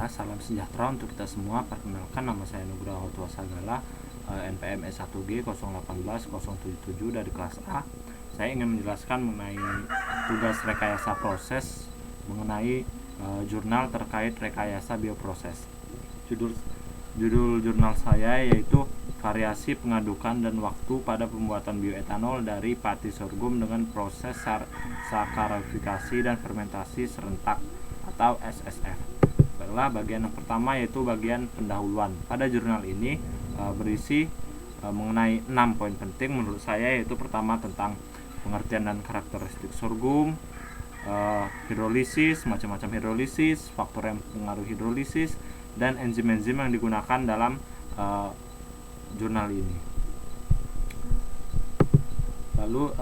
Salam sejahtera untuk kita semua. Perkenalkan, nama saya Nugraha Tuasagala, NPM S1G 018-077 dari kelas A. Saya ingin menjelaskan mengenai tugas rekayasa proses mengenai jurnal terkait rekayasa bioproses. Judul jurnal saya yaitu variasi pengadukan dan waktu pada pembuatan bioetanol dari pati sorghum dengan proses sakarifikasi dan fermentasi serentak atau SSF. Baiklah, bagian yang pertama yaitu bagian pendahuluan. Pada jurnal ini berisi mengenai 6 poin penting menurut saya, yaitu pertama tentang pengertian dan karakteristik sorghum, hidrolisis, macam-macam hidrolisis, faktor yang mempengaruhi hidrolisis, dan enzim-enzim yang digunakan dalam jurnal ini. Lalu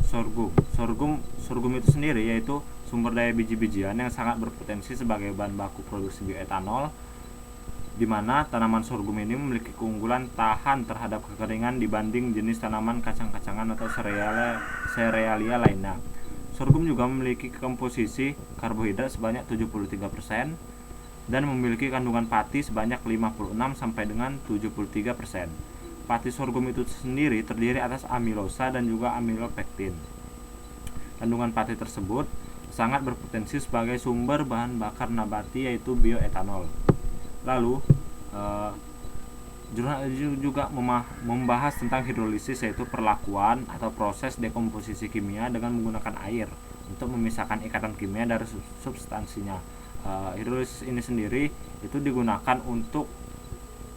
sorghum itu sendiri yaitu sumber daya biji-bijian yang sangat berpotensi sebagai bahan baku produksi bioetanol, di mana tanaman sorghum ini memiliki keunggulan tahan terhadap kekeringan dibanding jenis tanaman kacang-kacangan atau serealia lainnya. Sorghum juga memiliki komposisi karbohidrat sebanyak 73% dan memiliki kandungan pati sebanyak 56 sampai dengan 73%. Pati sorghum itu sendiri terdiri atas amilosa dan juga amilopektin. Kandungan pati tersebut sangat berpotensi sebagai sumber bahan bakar nabati yaitu bioetanol. Lalu jurnal ini juga membahas tentang hidrolisis, yaitu perlakuan atau proses dekomposisi kimia dengan menggunakan air untuk memisahkan ikatan kimia dari substansinya. Hidrolisis ini sendiri itu digunakan untuk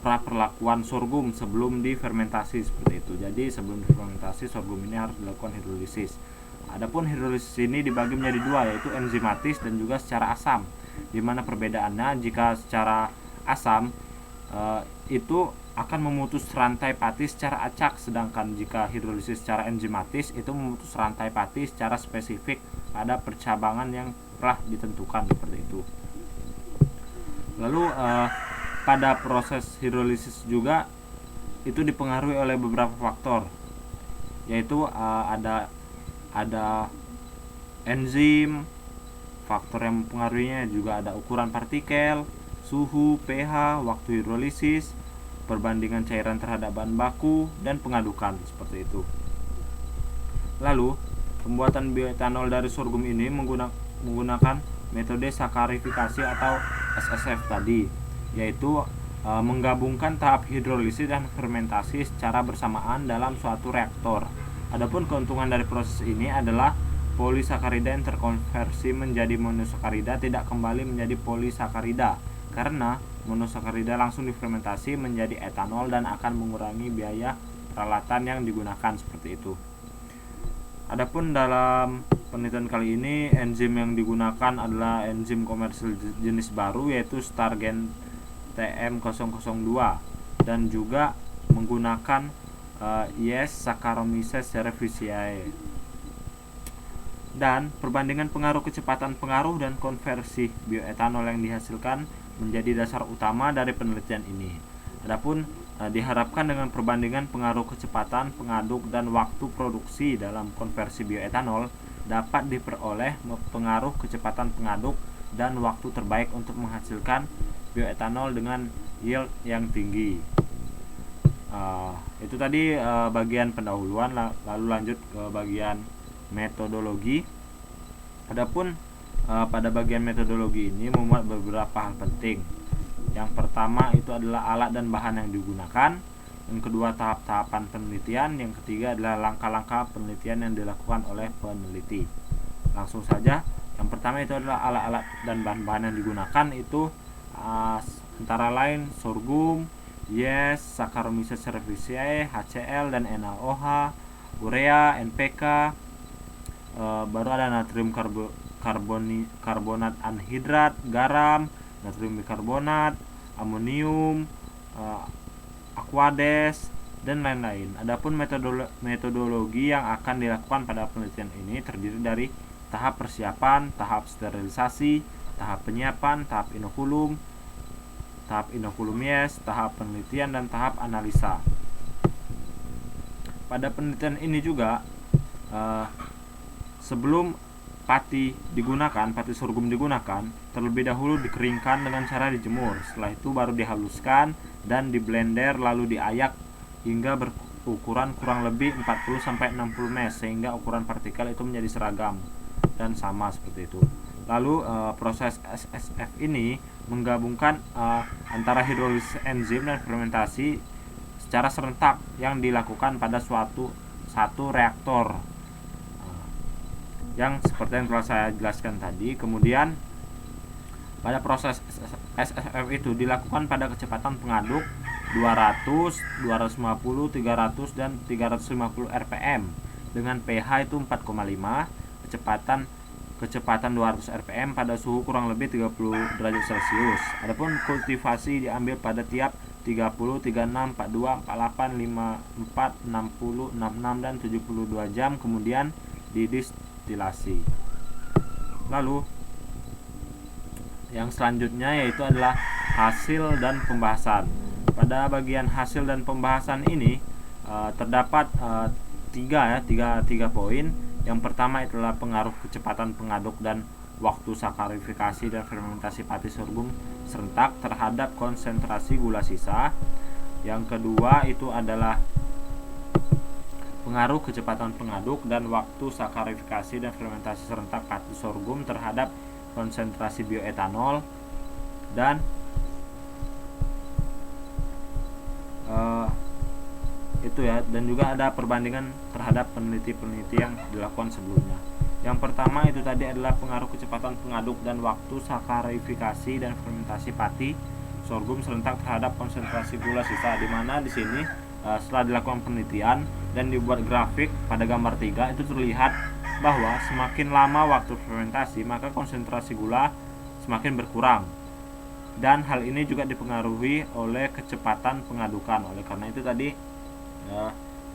perlakuan sorghum sebelum difermentasi, seperti itu. Jadi sebelum difermentasi sorghum ini harus dilakukan hidrolisis. Adapun hidrolisis ini dibagi menjadi dua, yaitu enzimatis dan juga secara asam. Di mana perbedaannya, jika secara asam itu akan memutus rantai pati secara acak, sedangkan jika hidrolisis secara enzimatis itu memutus rantai pati secara spesifik pada percabangan yang telah ditentukan, seperti itu. Lalu pada proses hidrolisis juga itu dipengaruhi oleh beberapa faktor, yaitu ada enzim, faktor yang mempengaruhinya juga ada ukuran partikel, suhu, pH, waktu hidrolisis, perbandingan cairan terhadap bahan baku, dan pengadukan, seperti itu. Lalu, pembuatan bioetanol dari sorghum ini menggunakan metode sakarifikasi atau SSF tadi, yaitu menggabungkan tahap hidrolisis dan fermentasi secara bersamaan dalam suatu reaktor. Adapun keuntungan dari proses ini adalah polisakarida yang terkonversi menjadi monosakarida tidak kembali menjadi polisakarida, karena monosakarida langsung difermentasi menjadi etanol dan akan mengurangi biaya peralatan yang digunakan, seperti itu. Adapun dalam penelitian kali ini, enzim yang digunakan adalah enzim komersil jenis baru, yaitu Stargen TM002, dan juga menggunakan Saccharomyces cerevisiae. Dan perbandingan pengaruh kecepatan pengaruh dan konversi bioetanol yang dihasilkan menjadi dasar utama dari penelitian ini. Adapun diharapkan dengan perbandingan pengaruh kecepatan pengaduk dan waktu produksi dalam konversi bioetanol dapat diperoleh pengaruh kecepatan pengaduk dan waktu terbaik untuk menghasilkan bioetanol dengan yield yang tinggi. Itu tadi bagian pendahuluan. Lalu lanjut ke bagian metodologi. Adapun pada bagian metodologi ini memuat beberapa hal penting. Yang pertama itu adalah alat dan bahan yang digunakan. Yang kedua, tahap-tahapan penelitian. Yang ketiga adalah langkah-langkah penelitian yang dilakukan oleh peneliti. Langsung saja. Yang pertama itu adalah alat-alat dan bahan-bahan yang digunakan, itu antara lain sorghum, Saccharomyces cerevisiae, HCl dan NaOH, urea, NPK, baru ada natrium karbonat anhidrat, garam, natrium bikarbonat, amonium, aquades, dan lain-lain. Adapun metodologi yang akan dilakukan pada penelitian ini terdiri dari tahap persiapan, tahap sterilisasi, tahap penyiapan, tahap inokulum, tahap penelitian, dan tahap analisa. Pada penelitian ini juga sebelum pati sorghum digunakan, terlebih dahulu dikeringkan dengan cara dijemur. Setelah itu baru dihaluskan dan di blender lalu diayak hingga berukuran kurang lebih 40-60 mesh sehingga ukuran partikel itu menjadi seragam dan sama seperti itu. Lalu proses SSF ini menggabungkan antara hidrolisis enzim dan fermentasi secara serentak yang dilakukan pada satu reaktor yang seperti yang telah saya jelaskan tadi. Kemudian pada proses SSF itu dilakukan pada kecepatan pengaduk 200, 250, 300 dan 350 rpm dengan pH itu 4,5, kecepatan 200 rpm pada suhu kurang lebih 30 derajat Celcius. Adapun kultivasi diambil pada tiap 30, 36, 42, 48, 54, 60, 66 dan 72 jam kemudian didistilasi. Lalu yang selanjutnya yaitu adalah hasil dan pembahasan. Pada bagian hasil dan pembahasan ini terdapat tiga poin. Yang pertama itulah pengaruh kecepatan pengaduk dan waktu sakarifikasi dan fermentasi pati sorghum serentak terhadap konsentrasi gula sisa. Yang kedua itu adalah pengaruh kecepatan pengaduk dan waktu sakarifikasi dan fermentasi serentak pati sorghum terhadap konsentrasi bioetanol. Dan itu ya, dan juga ada perbandingan terhadap peneliti-peneliti yang dilakukan sebelumnya. Yang pertama itu tadi adalah pengaruh kecepatan pengaduk dan waktu sakarifikasi dan fermentasi pati sorghum serentak terhadap konsentrasi gula sisa, di mana di sini setelah dilakukan penelitian dan dibuat grafik pada gambar 3 itu terlihat bahwa semakin lama waktu fermentasi maka konsentrasi gula semakin berkurang, dan hal ini juga dipengaruhi oleh kecepatan pengadukan. Oleh karena itu tadi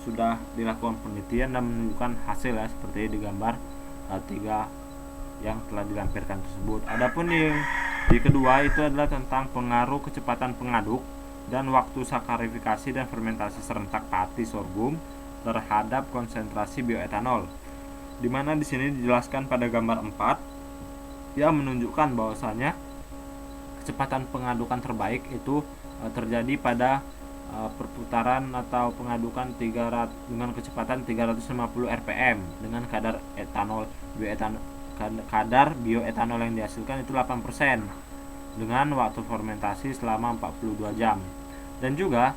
sudah dilakukan penelitian dan menunjukkan hasil ya, seperti di gambar 3 yang telah dilampirkan tersebut. Adapun di kedua itu adalah tentang pengaruh kecepatan pengaduk dan waktu sakarifikasi dan fermentasi serentak pati sorghum terhadap konsentrasi bioetanol, di mana di sini dijelaskan pada gambar 4 yang menunjukkan bahwasanya kecepatan pengadukan terbaik itu terjadi pada perputaran atau pengadukan dengan kecepatan 350 rpm dengan kadar bioetanol yang dihasilkan itu 8% dengan waktu fermentasi selama 42 jam. Dan juga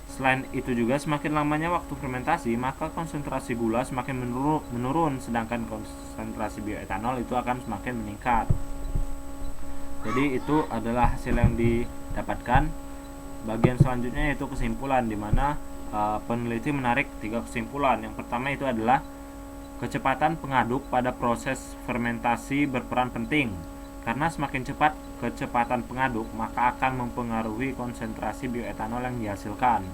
selain itu juga semakin lamanya waktu fermentasi maka konsentrasi gula semakin menurun sedangkan konsentrasi bioetanol itu akan semakin meningkat. Jadi itu adalah hasil yang didapatkan. Bagian selanjutnya yaitu kesimpulan, di mana peneliti menarik 3 kesimpulan. Yang pertama itu adalah kecepatan pengaduk pada proses fermentasi berperan penting, karena semakin cepat kecepatan pengaduk maka akan mempengaruhi konsentrasi bioetanol yang dihasilkan.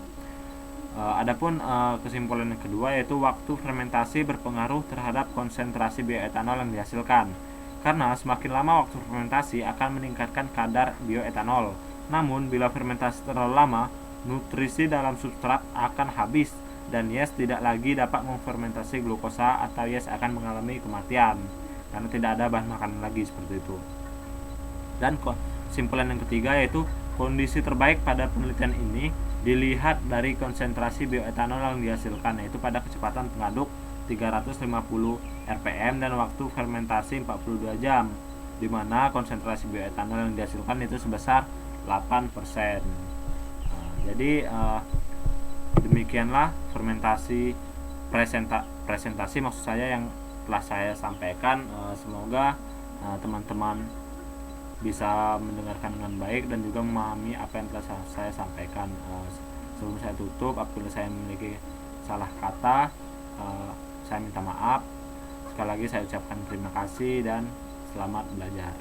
Adapun kesimpulan yang kedua yaitu waktu fermentasi berpengaruh terhadap konsentrasi bioetanol yang dihasilkan, karena semakin lama waktu fermentasi akan meningkatkan kadar bioetanol. Namun bila fermentasi terlalu lama, nutrisi dalam substrat akan habis dan yeast tidak lagi dapat memfermentasi glukosa atau yeast akan mengalami kematian karena tidak ada bahan makanan lagi, seperti itu. Dan kesimpulan yang ketiga yaitu kondisi terbaik pada penelitian ini dilihat dari konsentrasi bioetanol yang dihasilkan, yaitu pada kecepatan pengaduk 350 rpm dan waktu fermentasi 42 jam, di mana konsentrasi bioetanol yang dihasilkan itu sebesar 8%. Jadi demikianlah fermentasi presentasi maksud saya yang telah saya sampaikan. Semoga teman-teman bisa mendengarkan dengan baik dan juga memahami apa yang telah saya sampaikan. Sebelum saya tutup, apabila saya memiliki salah kata, saya minta maaf. Sekali lagi saya ucapkan terima kasih dan selamat belajar.